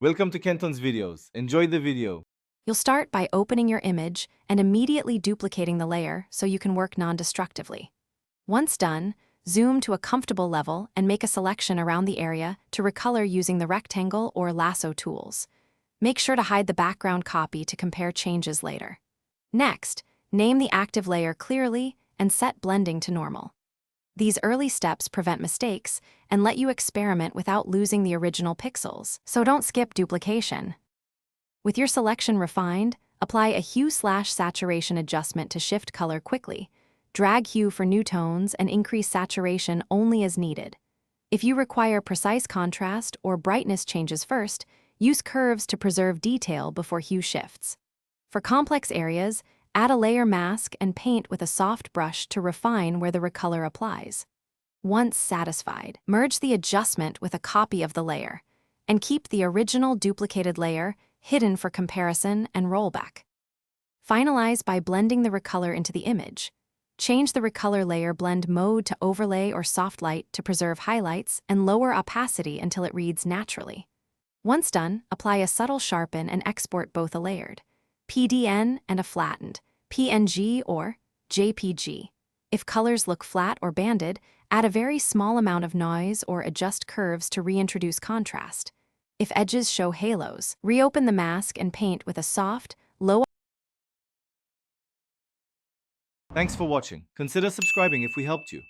Welcome to Kenton's videos. Enjoy the video. You'll start by opening your image and immediately duplicating the layer so you can work non-destructively. Once done, zoom to a comfortable level and make a selection around the area to recolor using the rectangle or lasso tools. Make sure to hide the background copy to compare changes later. Next, name the active layer clearly and set blending to normal. These early steps prevent mistakes and let you experiment without losing the original pixels, so don't skip duplication. With your selection refined, apply a hue/saturation adjustment to shift color quickly. Drag hue for new tones and increase saturation only as needed. If you require precise contrast or brightness changes first, use curves to preserve detail before hue shifts. For complex areas, add a layer mask and paint with a soft brush to refine where the recolor applies. Once satisfied, merge the adjustment with a copy of the layer, and keep the original duplicated layer hidden for comparison and rollback. Finalize by blending the recolor into the image. Change the recolor layer blend mode to overlay or soft light to preserve highlights and lower opacity until it reads naturally. Once done, apply a subtle sharpen and export both a layered PDN and a flattened PNG or JPG. If colors look flat or banded, add a very small amount of noise or adjust curves to reintroduce contrast. If edges show halos, reopen the mask and paint with a soft, low. Thanks for watching. Consider subscribing if we helped you.